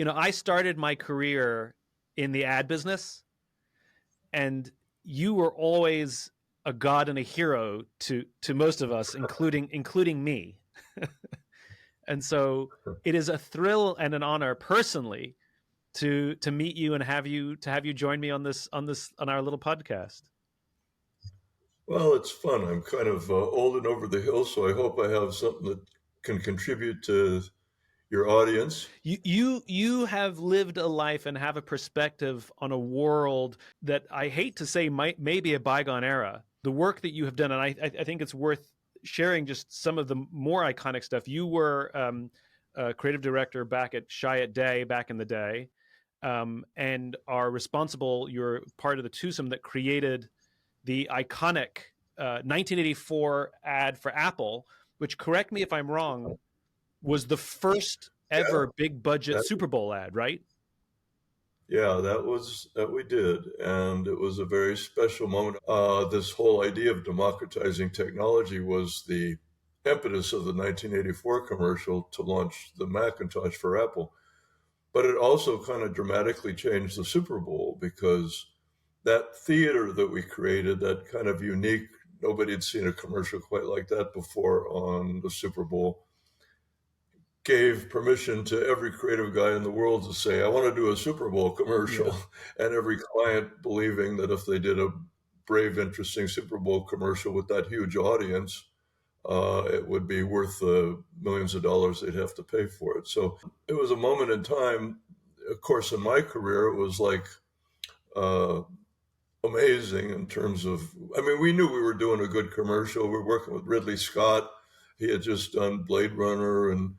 I started my career in the ad business, and you were always a god and a hero to most of us, including me. And so it is a thrill and an honor personally to meet you and have you join me on our little podcast. Well, it's fun. I'm kind of old and over the hill, so I hope I have something that can contribute to your audience. You have lived a life and have a perspective on a world that I hate to say may be a bygone era. The work that you have done, and I think it's worth sharing just some of the more iconic stuff. You were a creative director back at Chiat Day back in the day, and are responsible. You're part of the twosome that created the iconic 1984 ad for Apple, which, correct me if I'm wrong, was the first Yeah, ever big budget that, Super Bowl ad, right? yeah, that we did, and it was a very special moment. This whole idea of democratizing technology was the impetus of the 1984 commercial to launch the Macintosh for Apple. But it also kind of dramatically changed the Super Bowl because that theater that we created, that kind of unique, nobody had seen a commercial quite like that before on the Super Bowl, gave permission to every creative guy in the world to say, I want to do a Super Bowl commercial. Yeah. And every client believing that if they did a brave, interesting Super Bowl commercial with that huge audience, it would be worth the millions of dollars they'd have to pay for it. So it was a moment in time. Of course, in my career, it was like uh, amazing in terms of, I mean, we knew we were doing a good commercial. We were working with Ridley Scott. He had just done Blade Runner and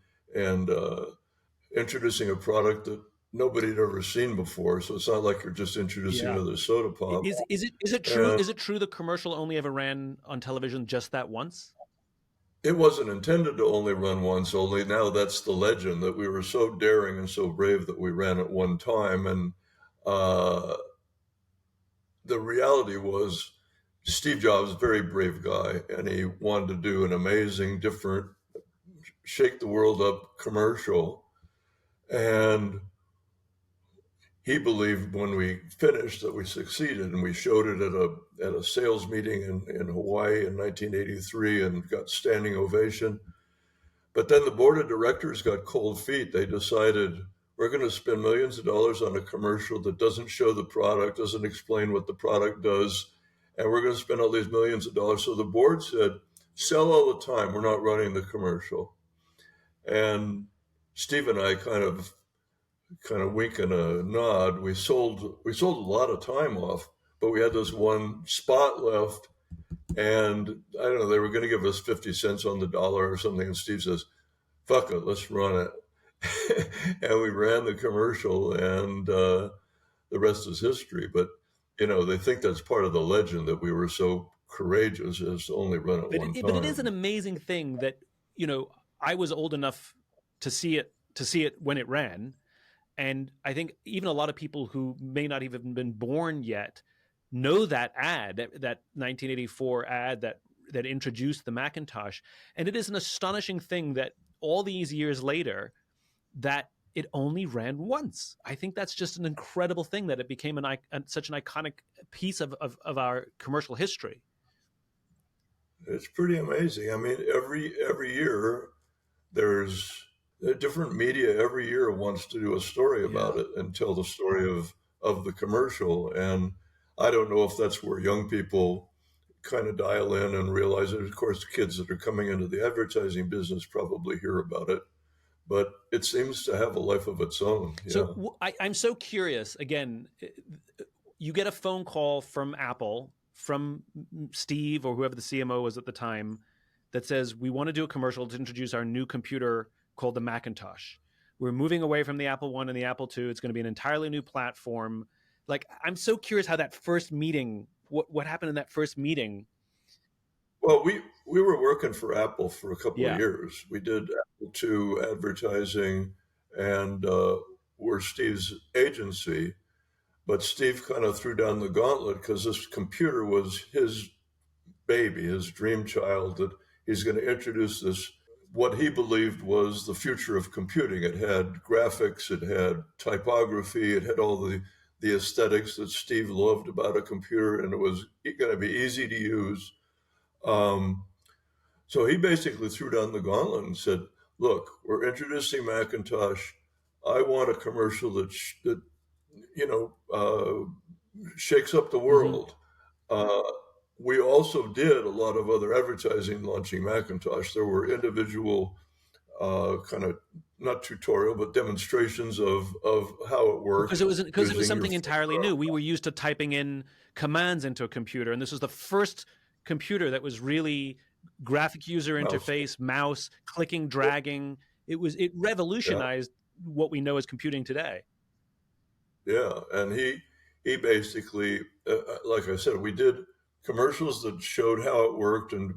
introducing a product that nobody had ever seen before. So it's not like you're just introducing Yeah. another soda pop. Is it true? And Is it true the commercial only ever ran on television just that once? it wasn't intended to only run once, only now that's the legend that we were so daring and so brave that we ran it one time. And uh, the reality was Steve Jobs, a very brave guy, and he wanted to do an amazing, different, shake the world up commercial. And he believed when we finished that we succeeded, and we showed it at a sales meeting in Hawaii in 1983 and got standing ovation. But then the board of directors got cold feet. They decided we're going to spend millions of dollars on a commercial that doesn't show the product, doesn't explain what the product does, and we're going to spend all these millions of dollars. So the board said, sell all the time. We're not running the commercial. And Steve and I kind of wink and a nod. We sold a lot of time off, but we had this one spot left, and I don't know, they were going to give us 50 cents on the dollar or something. And Steve says, fuck it, let's run it. And we ran the commercial, and the rest is history. But, they think that's part of the legend that we were so courageous as to only run it one But it is an time. amazing thing that I was old enough to see it when it ran, and I think even a lot of people who may not even been born yet know that ad, that 1984 ad that introduced the Macintosh. And it is an astonishing thing that all these years later, that it only ran once. I think that's just an incredible thing that it became such an iconic piece of our commercial history. It's pretty amazing. I mean, every year there's a different media every year wants to do a story Yeah. about it and tell the story of the commercial. And I don't know if that's where young people kind of dial in and realize it. Of course, kids that are coming into the advertising business probably hear about it, but it seems to have a life of its own. Yeah. So I'm so curious. Again, you get a phone call from Apple, from Steve or whoever the CMO was at the time, that says, we want to do a commercial to introduce our new computer called the Macintosh. We're moving away from the Apple One and the Apple Two. It's going to be an entirely new platform. Like, I'm so curious how that first meeting, what happened in that first meeting. Well, we were working for Apple for a couple of Yeah. years. We did Apple II advertising, and we're Steve's agency. But Steve kind of threw down the gauntlet because this computer was his baby, his dream child, that he's going to introduce what he believed was the future of computing. It had graphics, it had typography, it had all the aesthetics that Steve loved about a computer, and it was going to be easy to use. Um, so he basically threw down the gauntlet and said, "Look, we're introducing Macintosh. I want a commercial that you know shakes up the Mm-hmm. world." Uh, we also did a lot of other advertising launching Macintosh. There were individual kind of not tutorial but demonstrations of how it worked Because it was using your something entirely finger. new. We were used to typing in commands into a computer, and this was the first computer that was really graphic user Mouse. interface, mouse, clicking, dragging. It Yeah, revolutionized what we know as computing today. yeah, and he basically, like I said, we did commercials that showed how it worked and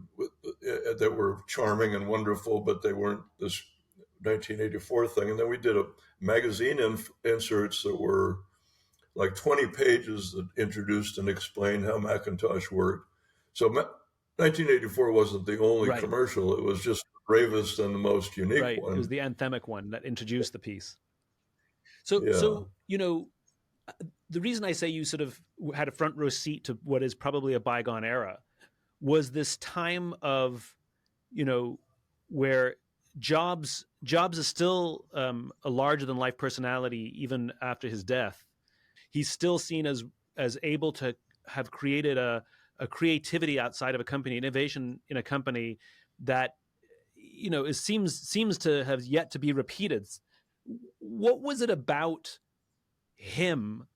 that were charming and wonderful, but they weren't this 1984 thing. And then we did a magazine inserts that were like 20 pages that introduced and explained how Macintosh worked. So 1984 wasn't the only Right, commercial; it was just the bravest and the most unique right. It was one. the anthemic one that introduced the piece. So, Yeah. so you know, the reason I say you sort of had a front row seat to what is probably a bygone era was this time of, you know, where Jobs is still a larger than life personality even after his death. He's still seen as able to have created a creativity outside of a company, innovation in a company that seems to have yet to be repeated. What was it about him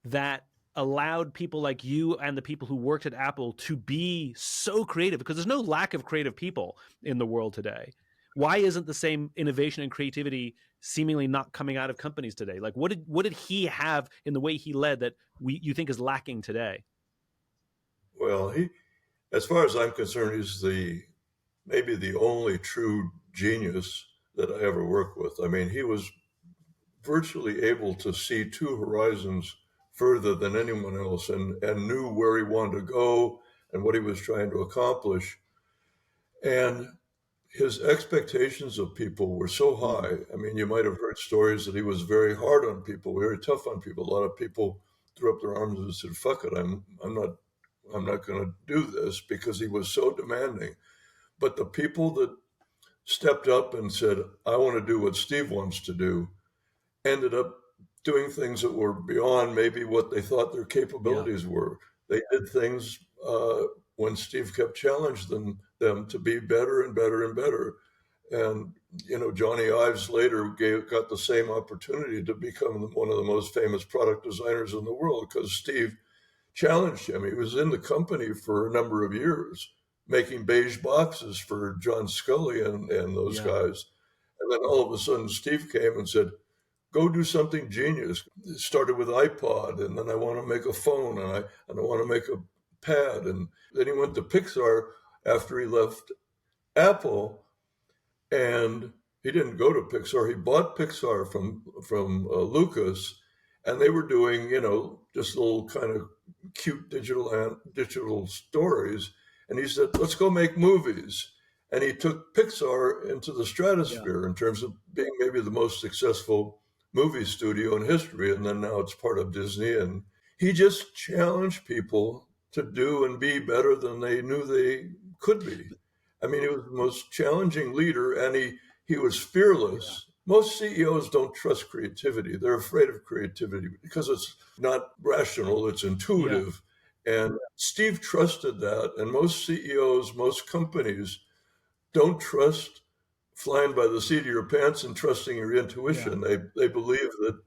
that allowed people like you and the people who worked at Apple to be so creative? Because there's no lack of creative people in the world today. Why isn't the same innovation and creativity seemingly not coming out of companies today? Like what did he have in the way he led that you think is lacking today? Well, as far as I'm concerned, he's the maybe the only true genius that I ever worked with. I mean, he was virtually able to see two horizons further than anyone else and knew where he wanted to go and what he was trying to accomplish. And his expectations of people were so Mm. high. I mean, you might have heard stories that he was very hard on people, very tough on people. A lot of people threw up their arms and said, "Fuck it, I'm not going to do this," because he was so demanding. But the people that stepped up and said, "I want to do what Steve wants to do," ended up doing things that were beyond maybe what they thought their Yeah. capabilities were. They did things when Steve kept challenging them to be better and better and better. And Johnny Ives later got the same opportunity to become one of the most famous product designers in the world because Steve challenged him. He was in the company for a number of years, making beige boxes for John Scully and those Yeah. guys. And then all of a sudden, Steve came and said, "Go do something genius." It started with iPod, and then I want to make a phone, and I want to make a pad, and then he went to Pixar after he left Apple, and he didn't go to Pixar. He bought Pixar from Lucas, and they were doing just little kind of cute digital stories. And he said, "Let's go make movies." And he took Pixar into the Yeah. stratosphere in terms of being maybe the most successful movie studio in history. And then now it's part of Disney. And he just challenged people to do and be better than they knew they could be. I mean, he was the most challenging leader, and he was Yeah. fearless. Most CEOs don't trust creativity. They're afraid of creativity because it's not rational, it's Yeah. intuitive. And Steve trusted that. And most CEOs, most companies don't trust flying by the seat of your pants and trusting your Yeah. intuition. They believe that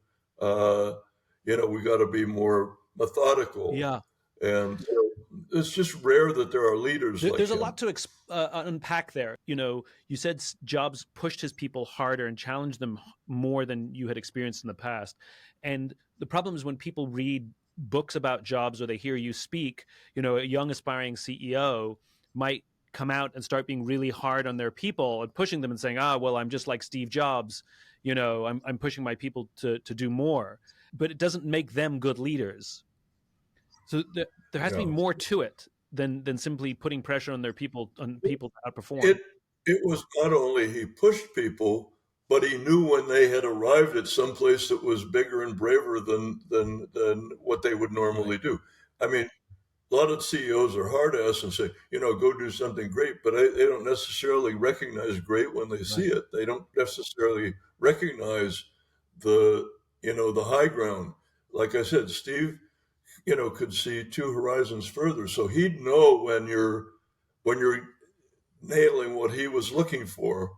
we got to be more methodical, Yeah. and it's just rare that there are leaders like There's a him. lot to unpack there. You said Jobs pushed his people harder and challenged them more than you had experienced in the past. And the problem is when people read books about Jobs or they hear you speak, a young aspiring CEO might come out and start being really hard on their people and pushing them and saying, well, I'm just like Steve Jobs. I'm pushing my people to do more. But it doesn't make them good leaders. So there has to be Yeah. more to it than simply putting pressure on people to It outperform. it was not only he pushed people, but he knew when they had arrived at some place that was bigger and braver than what they would Right. normally do. I mean, a lot of CEOs are hard ass and say, go do something great, but they don't necessarily recognize great when they see Right. it. They don't necessarily recognize the, the high ground. Like I said, Steve, could see two horizons further. So he'd know when you're nailing what he was looking for.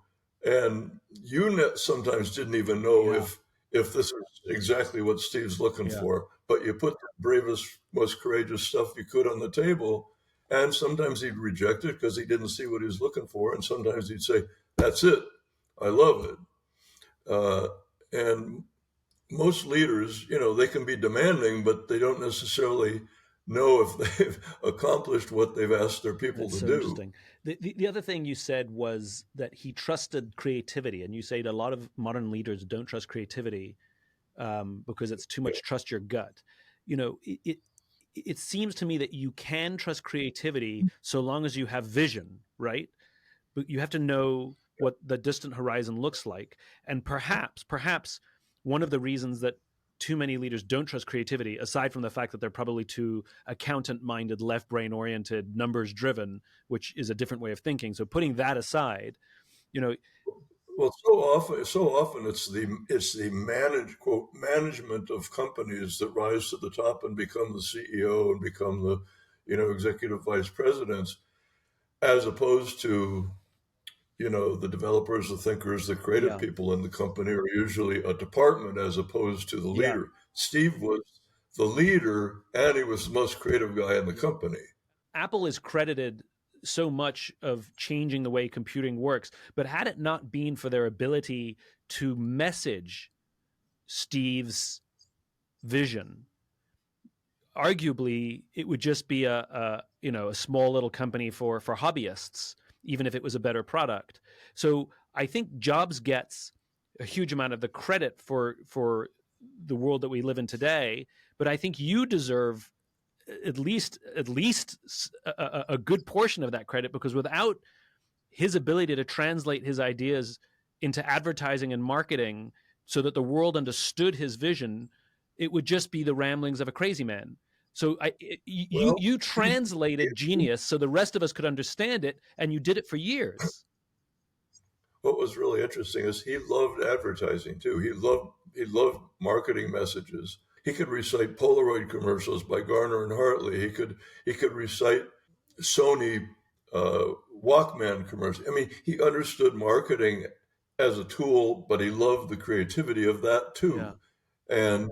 And you sometimes didn't even know Yeah. if this is exactly what Steve's looking Yeah. for, but you put the bravest, most courageous stuff you could on the table. And sometimes he'd reject it because he didn't see what he was looking for. And sometimes he'd say, "That's it. I love it." And most leaders, they can be demanding, but they don't necessarily know if they've accomplished what they've asked their people That's to so do. interesting. The other thing you said was that he trusted creativity, and you said a lot of modern leaders don't trust creativity because it's too much trust your gut. It seems to me that you can trust creativity so long as you have vision, right? But you have to know what the distant horizon looks like, and perhaps one of the reasons that too many leaders don't trust creativity, aside from the fact that they're probably too accountant minded, left brain oriented, numbers driven, which is a different way of thinking. So putting that aside, you know Well, so often it's the management of companies that rise to the top and become the CEO and become the executive vice presidents, as opposed to the developers, the thinkers, the creative yeah, people in the company are usually a department as opposed to the yeah, leader. Steve was the leader, and he was the most creative guy in the yeah. company. Apple is credited so much of changing the way computing works, but had it not been for their ability to message Steve's vision, arguably it would just be a small little company for hobbyists, even if it was a better product. So I think Jobs gets a huge amount of the credit for the world that we live in today, but I think you deserve at least a good portion of that credit, because without his ability to translate his ideas into advertising and marketing so that the world understood his vision, it would just be the ramblings of a crazy man. So you Well, you translated genius so the rest of us could understand it, and you did it for years. what was really interesting is he loved advertising too. He loved marketing messages. He could recite Polaroid commercials by Garner and Hartley. He could recite Sony Walkman commercials. I mean, he understood marketing as a tool, but he loved the creativity of that Yeah, too. And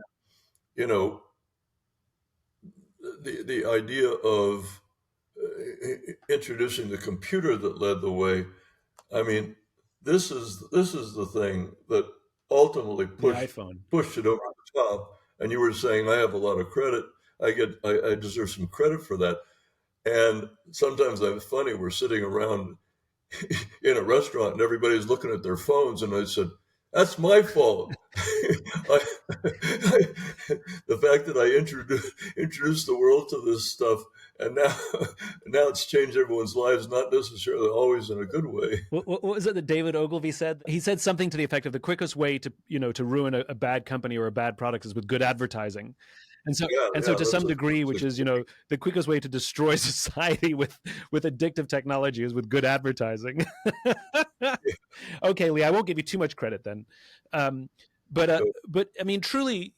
you know, the idea of introducing the computer that led the way. I mean, this is the thing that ultimately the pushed iPhone. pushed it over the top. And you were saying I have a lot of credit. I deserve some credit for that. And sometimes it's funny. We're sitting around in a restaurant and everybody's looking at their phones, and I said, "That's my fault." The fact that I introduced the world to this stuff, and now it's changed everyone's lives, not necessarily always in a good way. What was it that David Ogilvy said? He said something to the effect of the quickest way to ruin a bad company or a bad product is with good advertising. And so Yeah, and so yeah, to some degree, which is, great. the quickest way to destroy society with addictive technology is with good advertising. Okay, Lee, I won't give you too much credit then. Um, but I mean, truly,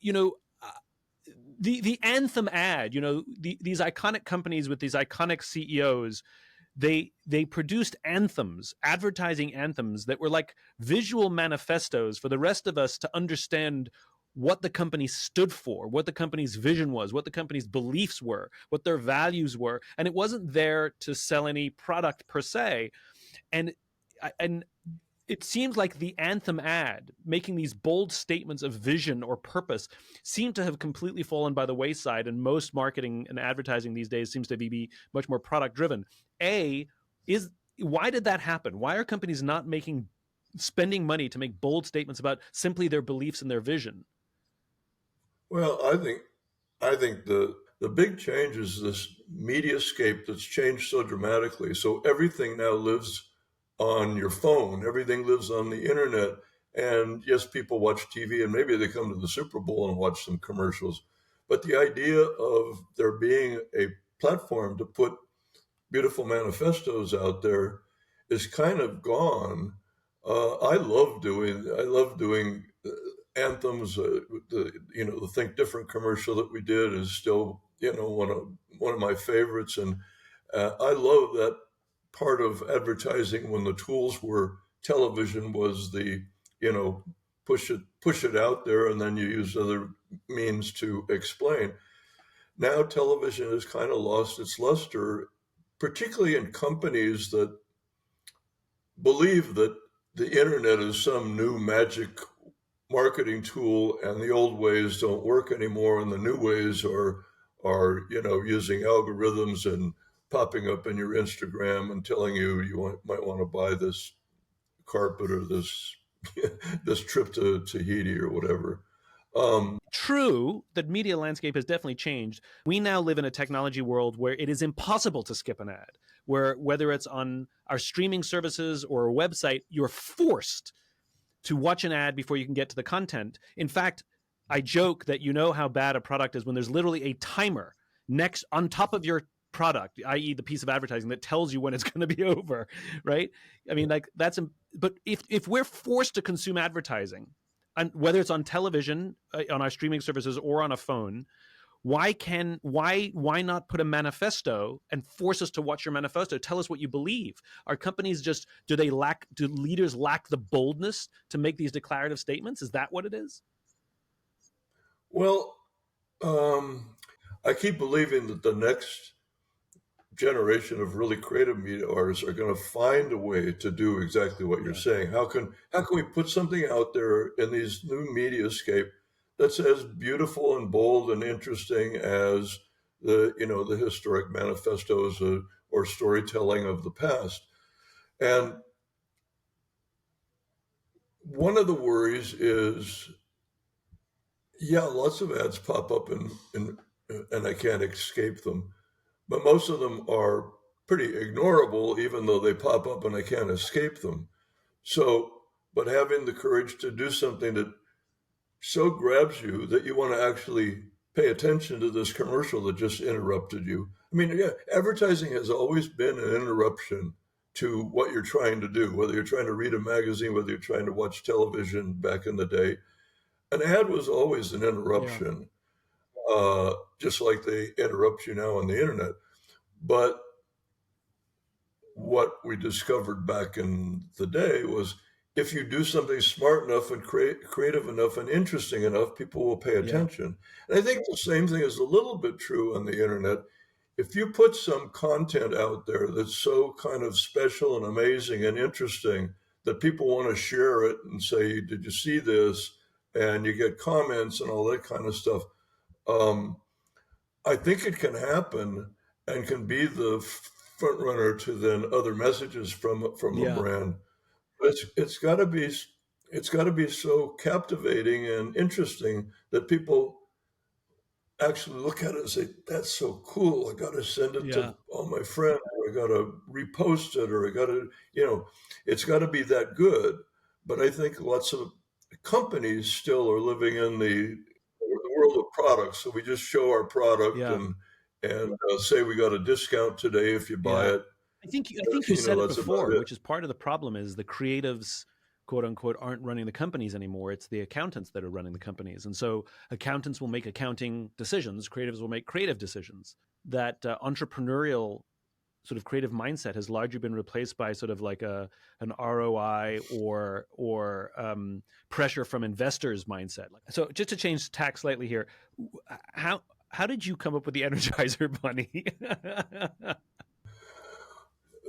the anthem ad, these iconic companies with these iconic CEOs, they produced anthems, advertising anthems that were like visual manifestos for the rest of us to understand what the company stood for, what the company's vision was, what the company's beliefs were, what their values were. And it wasn't there to sell any product per se. And it seems like the anthem ad making these bold statements of vision or purpose seem to have completely fallen by the wayside, and most marketing and advertising these days seems to be much more product driven. A is Why did that happen? Why are companies not spending money to make bold statements about simply their beliefs and their vision? Well, I think the big change is this mediascape that's changed so dramatically. So everything now lives on your phone. Everything lives on the internet. And yes, people watch TV and maybe they come to the Super Bowl and watch some commercials. But the idea of there being a platform to put beautiful manifestos out there is kind of gone. I love doing anthems. The Think Different commercial that we did is still one of my favorites, and I love that part of advertising when the tools were television was the push it out there, and then you use other means to explain. Now television has kind of lost its luster, particularly in companies that believe that the internet is some new magic marketing tool and the old ways don't work anymore and the new ways are using algorithms and popping up in your Instagram and telling you might want to buy this carpet or this this trip to Tahiti or whatever. True that media landscape has definitely changed. We now live in a technology world where it is impossible to skip an ad, where whether it's on our streaming services or a website, you're forced to watch an ad before you can get to the content. In fact, I joke that you know how bad a product is when there's literally a timer next on top of your product, i.e. the piece of advertising that tells you when it's going to be over, right? I mean, like but if we're forced to consume advertising, and whether it's on television, on our streaming services, or on a phone, why not put a manifesto and force us to watch your manifesto? Tell us what you believe. Are companies do leaders lack the boldness to make these declarative statements? Is that what it is? Well, I keep believing that the next generation of really creative media artists are going to find a way to do exactly what you're saying. How can we put something out there in these new mediascape that's as beautiful and bold and interesting as the historic manifestos or storytelling of the past? And one of the worries is, lots of ads pop up and I can't escape them. But most of them are pretty ignorable, even though they pop up and I can't escape them. So, but having the courage to do something that so grabs you that you want to actually pay attention to this commercial that just interrupted you. I mean, advertising has always been an interruption to what you're trying to do, whether you're trying to read a magazine, whether you're trying to watch television back in the day. An ad was always an interruption. Just like they interrupt you now on the internet. But what we discovered back in the day was if you do something smart enough and creative enough and interesting enough, people will pay attention. And I think the same thing is a little bit true on the internet. If you put some content out there that's so kind of special and amazing and interesting that people want to share it and say, did you see this? And you get comments and all that kind of stuff. I think it can happen and can be the front runner to then other messages from a brand. But it's got to be so captivating and interesting that people actually look at it and say, "That's so cool! I got to send it to all my friends. Or I got to repost it, or I got to, it's got to be that good." But I think lots of companies still are living in the world of products. So we just show our product and say we got a discount today if you buy it. I think you said it before, which is part of the problem is the creatives, quote unquote, aren't running the companies anymore. It's the accountants that are running the companies. And so accountants will make accounting decisions. Creatives will make creative decisions. That entrepreneurial sort of creative mindset has largely been replaced by sort of like an ROI or pressure from investors mindset. So just to change tack slightly here, how did you come up with the Energizer Bunny?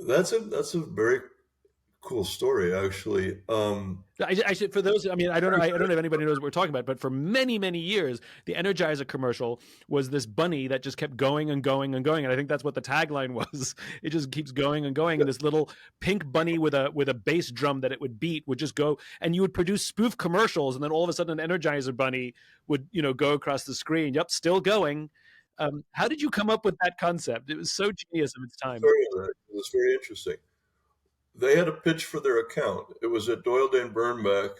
That's a very cool story, actually. I should, for those, I mean, I don't know if anybody knows what we're talking about, but for many, many years, the Energizer commercial was this bunny that just kept going and going and going, and I think that's what the tagline was. It just keeps going and going, and this little pink bunny with a bass drum that it would beat would just go, and you would produce spoof commercials, and then all of a sudden, an Energizer Bunny would go across the screen. Yep, still going. How did you come up with that concept? It was so genius of its time. It was very interesting. they had a pitch for their account. It was at Doyle Dane Bernbach,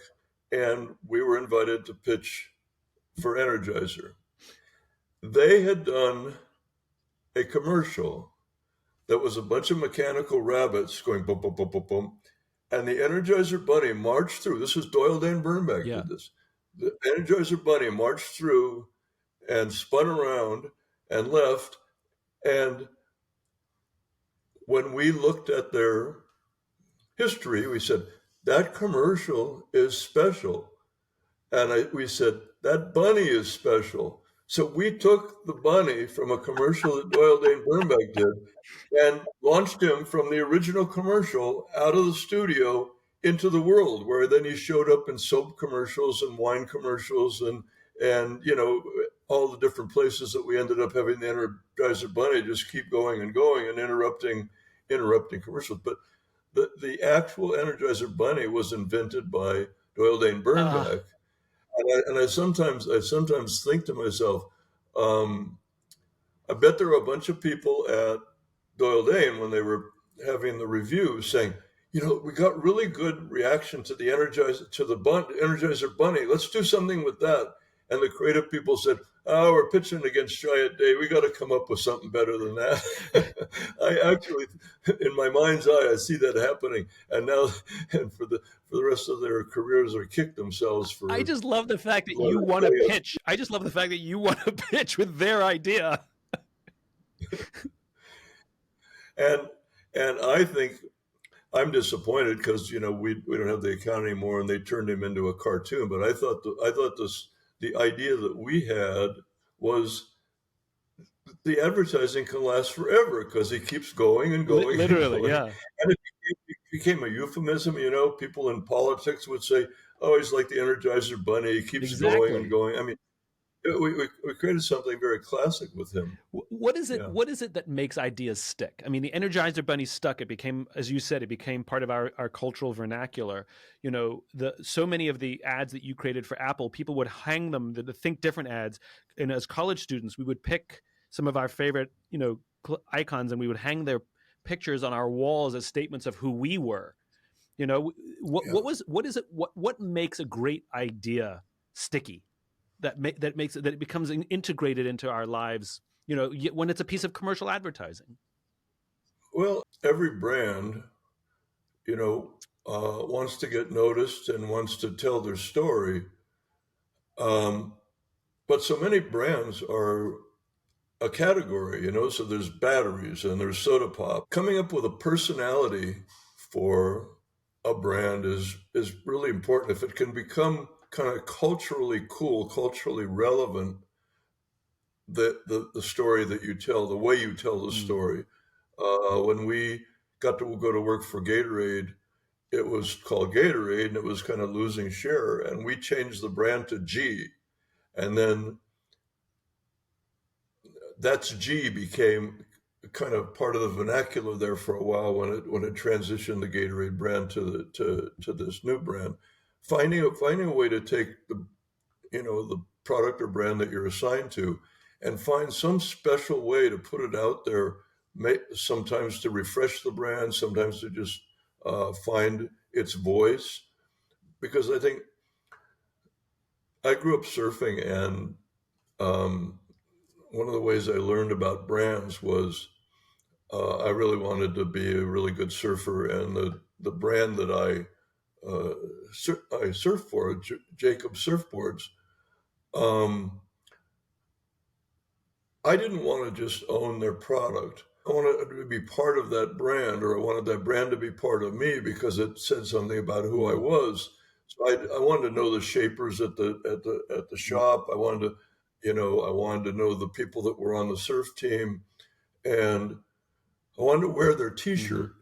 and we were invited to pitch for Energizer. They had done a commercial that was a bunch of mechanical rabbits going boom, boom, boom, boom, boom. And the Energizer Bunny marched through. This was Doyle Dane Bernbach Yeah. did this. The Energizer Bunny marched through and spun around and left. And when we looked at their history, we said, that commercial is special. And we said, that bunny is special. So we took the bunny from a commercial that Doyle Dane Bernbach did and launched him from the original commercial out of the studio into the world, where then he showed up in soap commercials and wine commercials and all the different places that we ended up having the Energizer Bunny just keep going and going and interrupting commercials. But the actual Energizer Bunny was invented by Doyle Dane Bernbach. And I sometimes think to myself, I bet there were a bunch of people at Doyle Dane when they were having the review saying, we got really good reaction to the Energizer Bunny. Let's do something with that. And the creative people said, "Oh, we're pitching against Chiat Day. We got to come up with something better than that." I actually, in my mind's eye, I see that happening. And now, and for the rest of their careers, they kick themselves for. I just love the fact that you want to pitch. I just love the fact that you want to pitch with their idea. And I think I'm disappointed because we don't have the account anymore, and they turned him into a cartoon. But I thought the idea that we had was the advertising can last forever because he keeps going and going. Literally, and going. Yeah. And it became a euphemism. People in politics would say, "Oh, he's like the Energizer Bunny. He keeps going and going." I mean, we created something very classic with him. What is it? Yeah. What is it that makes ideas stick? I mean, the Energizer Bunny stuck. It became, as you said, it became part of our cultural vernacular. So many of the ads that you created for Apple, people would hang them, the Think Different ads. And as college students, we would pick some of our favorite, icons, and we would hang their pictures on our walls as statements of who we were. What makes a great idea sticky? That makes it becomes integrated into our lives, when it's a piece of commercial advertising. Well, every brand, wants to get noticed and wants to tell their story. But so many brands are a category, so there's batteries and there's soda pop. Coming up with a personality for a brand is really important. If it can become kind of culturally cool, culturally relevant, the story that you tell, the way you tell the story. When we got to go to work for Gatorade, it was called Gatorade, and it was kind of losing share. And we changed the brand to G, and then that's G became kind of part of the vernacular there for a while when it transitioned the Gatorade brand to this new brand. Finding a way to take the product or brand that you're assigned to and find some special way to put it out there, sometimes to refresh the brand, sometimes to just find its voice. Because I think I grew up surfing, and one of the ways I learned about brands was I really wanted to be a really good surfer, and the brand that I surf for, Jacob Surfboards, I didn't want to just own their product. I wanted to be part of that brand, or I wanted that brand to be part of me because it said something about who I was. So I wanted to know the shapers at the shop. I wanted to know the people that were on the surf team, and I wanted to wear their T-shirt.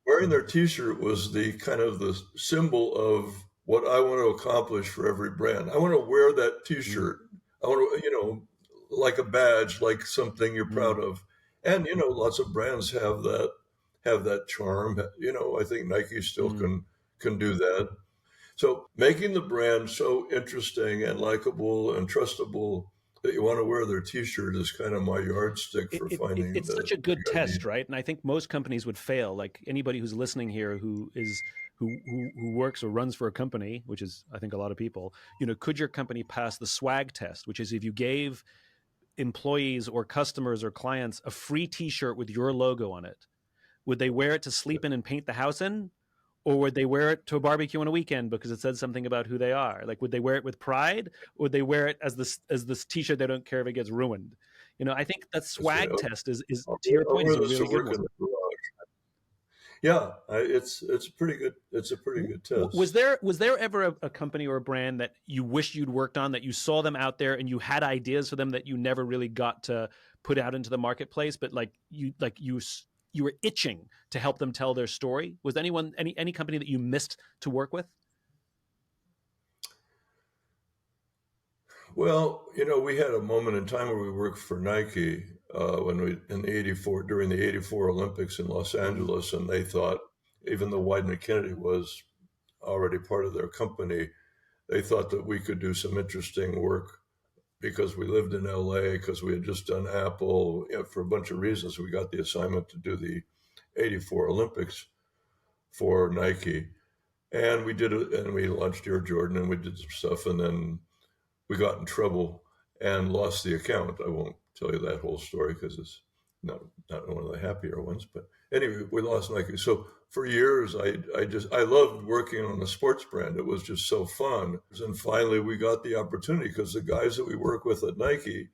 Wearing their T-shirt was the kind of the symbol of what I want to accomplish for every brand. I want to wear that T-shirt. I want to, like a badge, like something you're proud of. And, lots of brands have that charm. I think Nike still can do that. So making the brand so interesting and likable and trustable that you want to wear their T-shirt is kind of my yardstick for finding it's the such a good big idea. test, right? And I think most companies would fail. Like anybody who's listening here who works or runs for a company, which is I think a lot of people, could your company pass the swag test, which is if you gave employees or customers or clients a free T-shirt with your logo on it, would they wear it to sleep in and paint the house in? Or would they wear it to a barbecue on a weekend because it said something about who they are? Like, would they wear it with pride, or would they wear it as this T-shirt they don't care if it gets ruined? I think that I say, swag test is to your I'll point is wear a this to really good work one. in the garage. Yeah, it's pretty good. It's a pretty good Was test. there ever a company or a brand that you wish you'd worked on, that you saw them out there and you had ideas for them that you never really got to put out into the marketplace, but you were itching to help them tell their story? Was anyone any company that you missed to work with? Well, we had a moment in time where we worked for Nike when we in the '84 during the '84 Olympics in Los Angeles, and they thought, even though Wieden and Kennedy was already part of their company, they thought that we could do some interesting work because we lived in LA, because we had just done Apple, for a bunch of reasons. We got the assignment to do the '84 Olympics for Nike, and we did it, and we launched Air Jordan, and we did some stuff, and then we got in trouble and lost the account. I won't tell you that whole story because it's not one of the happier ones. But anyway, we lost Nike. So for years, I loved working on a sports brand. It was just so fun. And finally, we got the opportunity because the guys that we work with at Nike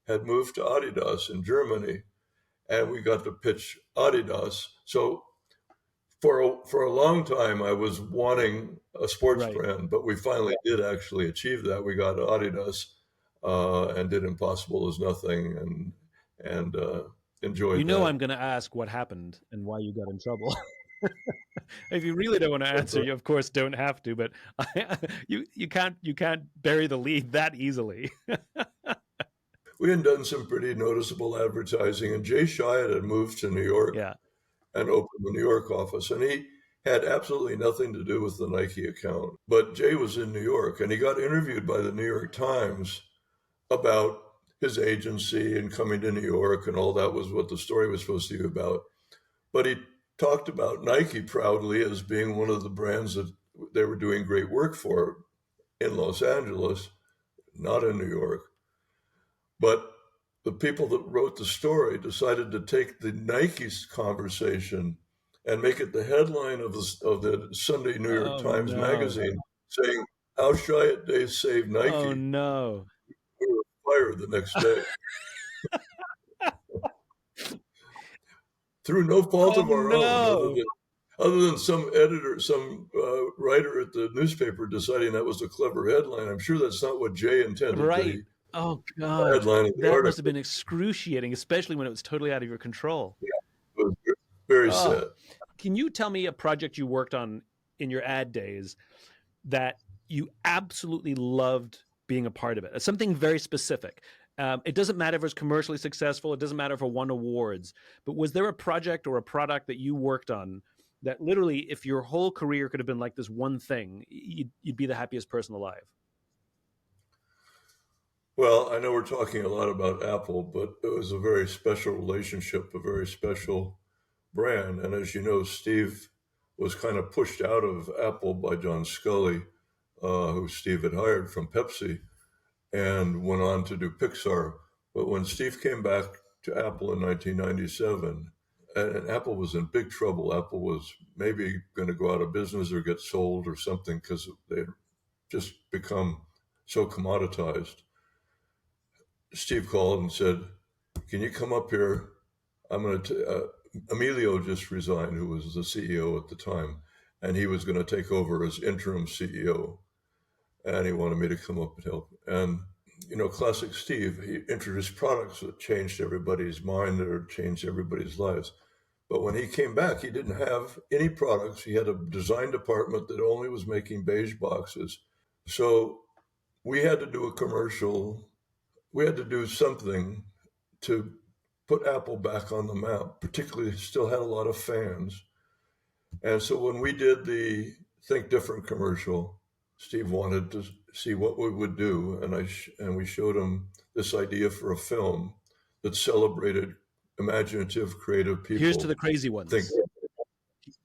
had moved to Adidas in Germany, and we got to pitch Adidas. So for a long time, I was wanting a sports Right. brand, but we finally did actually achieve that. We got Adidas and did Impossible is Nothing and enjoyed that. I'm going to ask what happened and why you got in trouble. If you really don't want to answer, you of course don't have to. But you can't bury the lead that easily. We had done some pretty noticeable advertising, and Jay Chiat had moved to New York Yeah. and opened the New York office, and he had absolutely nothing to do with the Nike account. But Jay was in New York, and he got interviewed by the New York Times about his agency and coming to New York, and all that was what the story was supposed to be about. But he talked about Nike proudly as being one of the brands that they were doing great work for in Los Angeles, not in New York. But the people that wrote the story decided to take the Nike's conversation and make it the headline of the Sunday New York Oh Times no. Magazine, saying how Chiat Day saved Oh Nike. no. We were fired the next day. Through no fault Oh of our own, no. other than some editor, some writer at the newspaper deciding that was a clever headline. I'm sure that's not what Jay intended to Right. be Oh the God. headline of the That must have article. been excruciating, especially when it was totally out of your control. It was very Oh. sad. Can you tell me a project you worked on in your ad days that you absolutely loved being a part of it? Something very specific. It doesn't matter if it was commercially successful. It doesn't matter if it won awards. But was there a project or a product that you worked on that literally, if your whole career could have been like this one thing, you'd be the happiest person alive? Well, I know we're talking a lot about Apple, but it was a very special relationship, a very special brand. And as you know, Steve was kind of pushed out of Apple by John Scully, who Steve had hired from Pepsi, and went on to do Pixar. But when Steve came back to Apple in 1997, and Apple was in big trouble, Apple was maybe going to go out of business or get sold or something because they had just become so commoditized. Steve called and said, "Can you come up here? I'm going to." Emilio just resigned, who was the CEO at the time, and he was going to take over as interim CEO. And he wanted me to come up and help. And classic Steve, he introduced products that changed everybody's mind or changed everybody's lives. But when he came back, he didn't have any products. He had a design department that only was making beige boxes. So we had to do a commercial. We had to do something to put Apple back on the map, particularly still had a lot of fans. And so when we did the Think Different commercial, Steve wanted to see what we would do, and we showed him this idea for a film that celebrated imaginative, creative Here's to the people. crazy Think,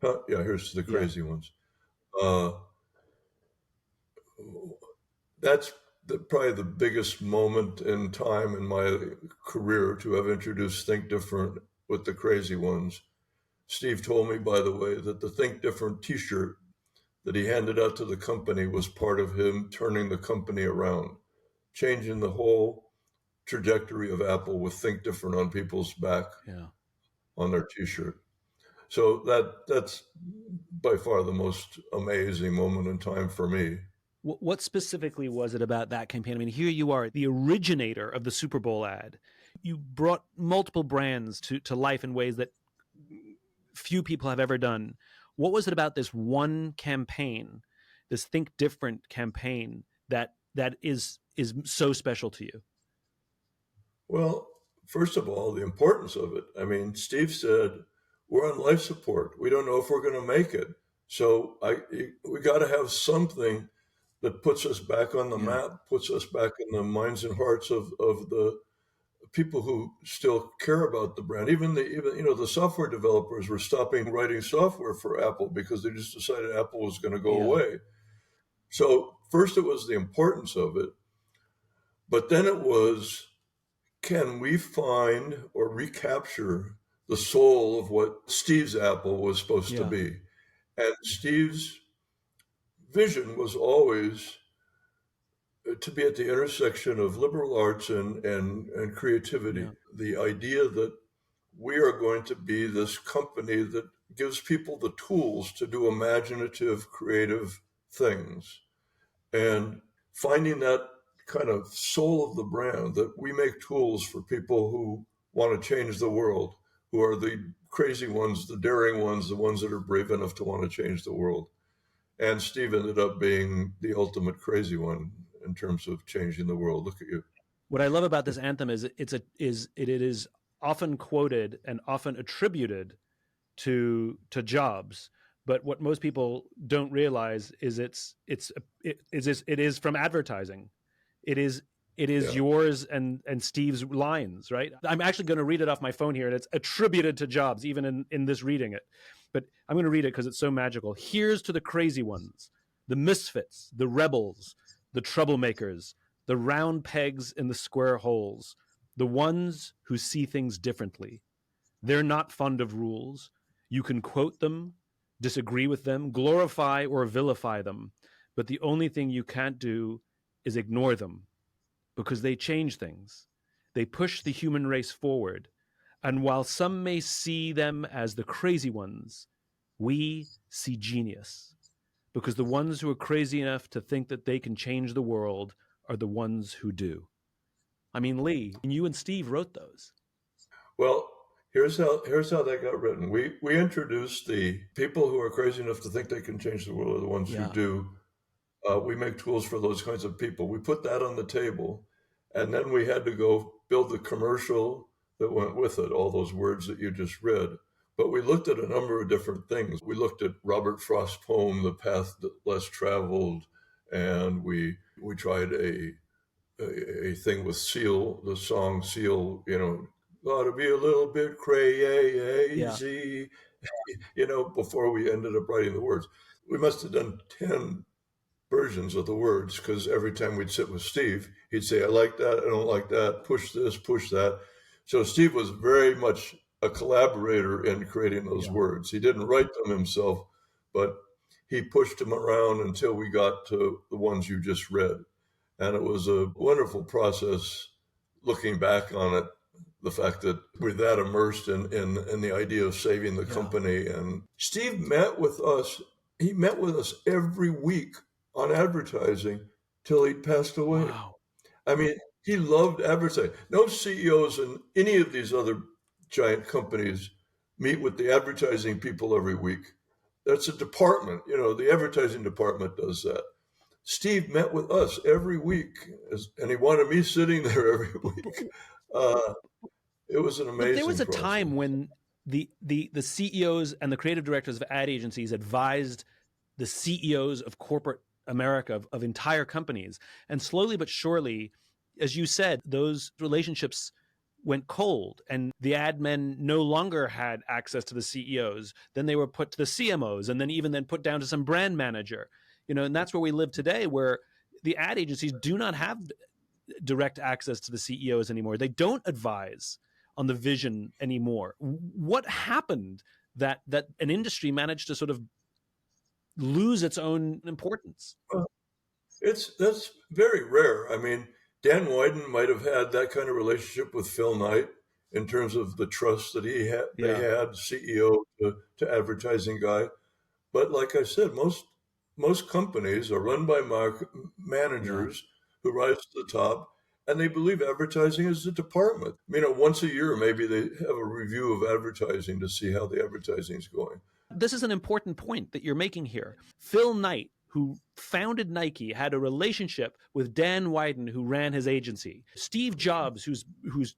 ones. yeah, here's to the Yeah. crazy ones. Uh, that's probably the biggest moment in time in my career to have introduced Think Different with the crazy ones. Steve told me, by the way, that the Think Different t-shirt that he handed out to the company was part of him turning the company around, changing the whole trajectory of Apple with Think Different on people's back Yeah. on their t-shirt. So that's by far the most amazing moment in time for me. What specifically was it about that campaign? I mean, here you are, the originator of the Super Bowl ad. You brought multiple brands to life in ways that few people have ever done. What was it about this one campaign, this Think Different campaign, that is so special to you? Well, first of all, the importance of it. I mean, Steve said, we're on life support. We don't know if we're going to make it. So we got to have something that puts us back on the Yeah. map, puts us back in the minds and hearts of the people who still care about the brand. Even the software developers were stopping writing software for Apple because they just decided Apple was going to go Yeah. away. So first it was the importance of it, but then it was, can we find or recapture the soul of what Steve's Apple was supposed to Yeah. be? And Steve's vision was always to be at the intersection of liberal arts and creativity. Yeah. The idea that we are going to be this company that gives people the tools to do imaginative, creative things. And finding that kind of soul of the brand, that we make tools for people who want to change the world, who are the crazy ones, the daring ones, the ones that are brave enough to want to change the world. And Steve ended up being the ultimate crazy one in terms of changing the world. Look at you. What I love about this anthem is it is often quoted and often attributed to Jobs, but what most people don't realize is it is from advertising. It is Yeah. yours and Steve's lines, right? I'm actually going to read it off my phone here, and it's attributed to Jobs, even in this reading it. But I'm going to read it because it's so magical. Here's to the crazy ones, the misfits, the rebels, the troublemakers, the round pegs in the square holes, the ones who see things differently. They're not fond of rules. You can quote them, disagree with them, glorify or vilify them, but the only thing you can't do is ignore them, because they change things. They push the human race forward. And while some may see them as the crazy ones, we see genius, because the ones who are crazy enough to think that they can change the world are the ones who do. I mean, Lee, you and Steve wrote those. Well, here's how that got written. We introduced the people who are crazy enough to think they can change the world are the ones who Yeah. do. We make tools for those kinds of people. We put that on the table, and then we had to go build the commercial that went with it, all those words that you just read. But we looked at a number of different things. We looked at Robert Frost's poem, The Path Less Traveled, and we tried a thing with Seal, the song Seal, ought to be a little bit crazy, before we ended up writing the words. We must have done 10 versions of the words, because every time we'd sit with Steve, he'd say, I like that, I don't like that, push this, push that. So Steve was very much a collaborator in creating those words. He didn't write them himself, but he pushed them around until we got to the ones you just read. And it was a wonderful process looking back on it, the fact that we're that immersed in the idea of saving the company. And Steve met with us. He met with us every week on advertising till he passed away. Wow. I mean, he loved advertising. No CEOs in any of these other giant companies meet with the advertising people every week. That's a department, the advertising department does that. Steve met with us every week, and he wanted me sitting there every week. It was an amazing. But there was a process. time when the CEOs and the creative directors of ad agencies advised the CEOs of corporate America of entire companies. And slowly but surely, as you said, those relationships went cold and the ad men no longer had access to the CEOs. Then they were put to the CMOs and then even then put down to some brand manager. And that's where we live today, where the ad agencies do not have direct access to the CEOs anymore. They don't advise on the vision anymore. What happened that an industry managed to sort of lose its own importance? That's very rare. I mean, Dan Wyden might have had that kind of relationship with Phil Knight in terms of the trust that they had, CEO to advertising guy. But like I said, most companies are run by managers who rise to the top, and they believe advertising is a department. Once a year, maybe they have a review of advertising to see how the advertising is going. This is an important point that you're making here. Phil Knight, who founded Nike, had a relationship with Dan Wyden, who ran his agency. Steve Jobs, who's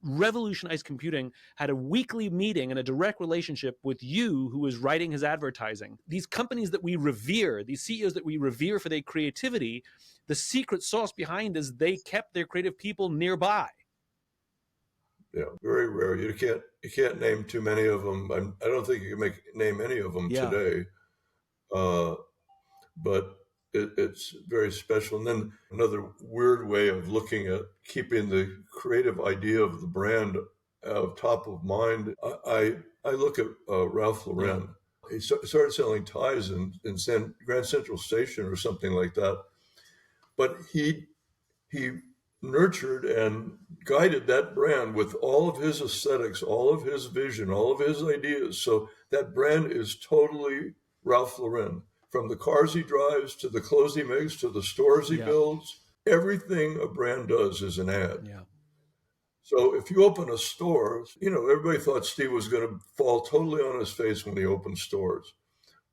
revolutionized computing, had a weekly meeting and a direct relationship with you, who was writing his advertising. These companies that we revere, these CEOs that we revere for their creativity, the secret sauce behind is they kept their creative people nearby. Yeah, very rare. You can't name too many of them. I don't think you can name any of them today. But it's very special. And then another weird way of looking at keeping the creative idea of the brand top of mind. I look at Ralph Lauren. He started selling ties in Grand Central Station or something like that. But he nurtured and guided that brand with all of his aesthetics, all of his vision, all of his ideas. So that brand is totally Ralph Lauren. From the cars he drives to the clothes he makes to the stores he builds, everything a brand does is an ad. Yeah. So if you open a store, everybody thought Steve was going to fall totally on his face when he opened stores.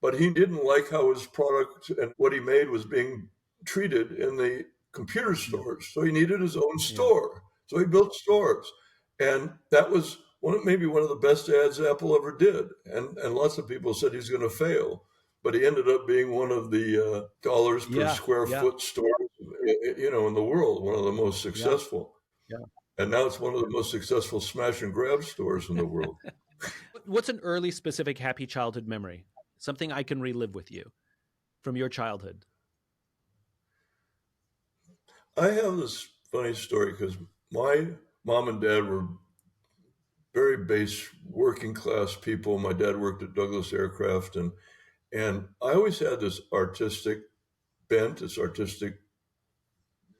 But he didn't like how his product and what he made was being treated in the computer stores. So he needed his own store. So he built stores. And that was maybe one of the best ads Apple ever did. And lots of people said he's going to fail. But he ended up being one of the dollars per square foot stores, in the world, one of the most successful. Yeah. And now it's one of the most successful smash and grab stores in the world. What's an early specific happy childhood memory? Something I can relive with you from your childhood? I have this funny story because my mom and dad were very base working class people. My dad worked at Douglas Aircraft, and I always had this artistic bent, this artistic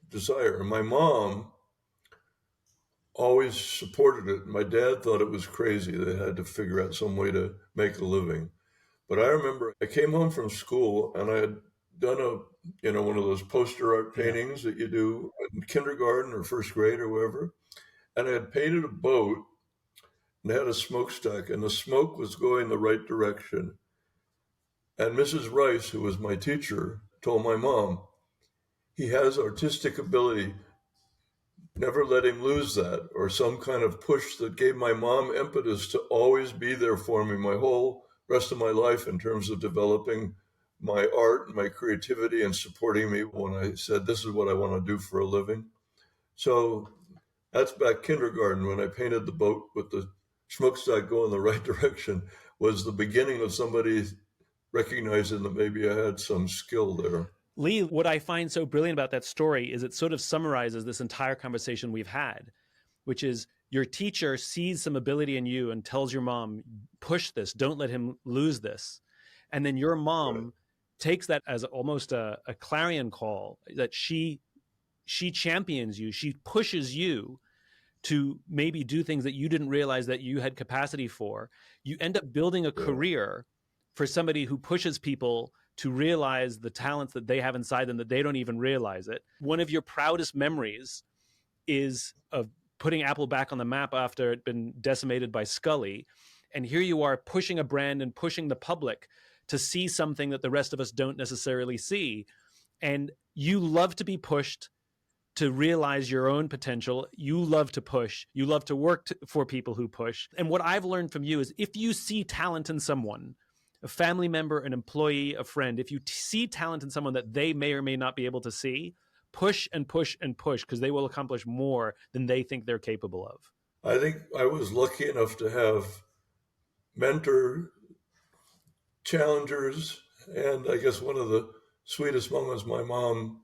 desire. And my mom always supported it. My dad thought it was crazy. They had to figure out some way to make a living. But I remember I came home from school and I had done one of those poster art paintings that you do in kindergarten or first grade or whatever. And I had painted a boat and had a smokestack, and the smoke was going the right direction. And Mrs. Rice, who was my teacher, told my mom, he has artistic ability. Never let him lose that, or some kind of push that gave my mom impetus to always be there for me my whole rest of my life in terms of developing my art and my creativity and supporting me when I said, this is what I want to do for a living. So that's back kindergarten when I painted the boat with the smokestack going the right direction, was the beginning of somebody recognizing that maybe I had some skill there. Lee, what I find so brilliant about that story is it sort of summarizes this entire conversation we've had, which is your teacher sees some ability in you and tells your mom, push this, don't let him lose this. And then your mom takes that as almost a clarion call, that she champions you, she pushes you to maybe do things that you didn't realize that you had capacity for. You end up building a career for somebody who pushes people to realize the talents that they have inside them that they don't even realize it. One of your proudest memories is of putting Apple back on the map after it'd been decimated by Scully. And here you are pushing a brand and pushing the public to see something that the rest of us don't necessarily see. And you love to be pushed to realize your own potential. You love to push. You love to work for people who push. And what I've learned from you is if you see talent in someone, a family member, an employee, a friend, if you see talent in someone that they may or may not be able to see, push and push and push, because they will accomplish more than they think they're capable of. I think I was lucky enough to have mentor challengers, and I guess one of the sweetest moments, my mom,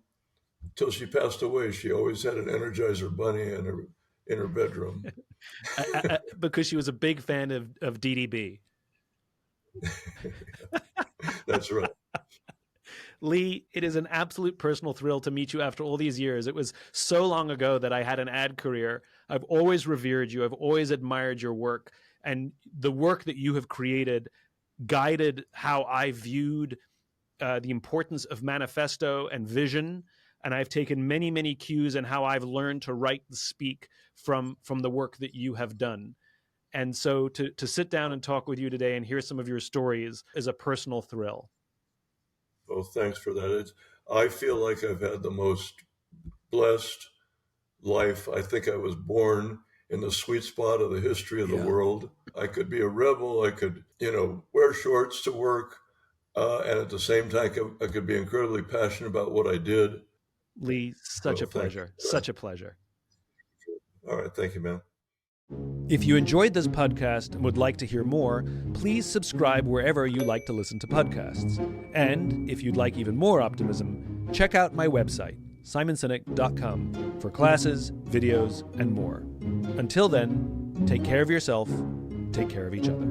till she passed away, she always had an Energizer Bunny in her bedroom. Because she was a big fan of DDB. That's right. Lee, it is an absolute personal thrill to meet you after all these years. It was so long ago that I had an ad career. I've always revered you. I've always admired your work. And the work that you have created guided how I viewed the importance of manifesto and vision. And I've taken many, many cues in how I've learned to write and speak from the work that you have done. And so to sit down and talk with you today and hear some of your stories is a personal thrill. Well, thanks for that. I feel like I've had the most blessed life. I think I was born in the sweet spot of the history of the world. I could be a rebel. I could, wear shorts to work. And at the same time, I could be incredibly passionate about what I did. Lee, such a pleasure. Such a pleasure. All right. Thank you, man. If you enjoyed this podcast and would like to hear more, please subscribe wherever you like to listen to podcasts. And if you'd like even more optimism, check out my website, simonsinek.com, for classes, videos, and more. Until then, take care of yourself, take care of each other.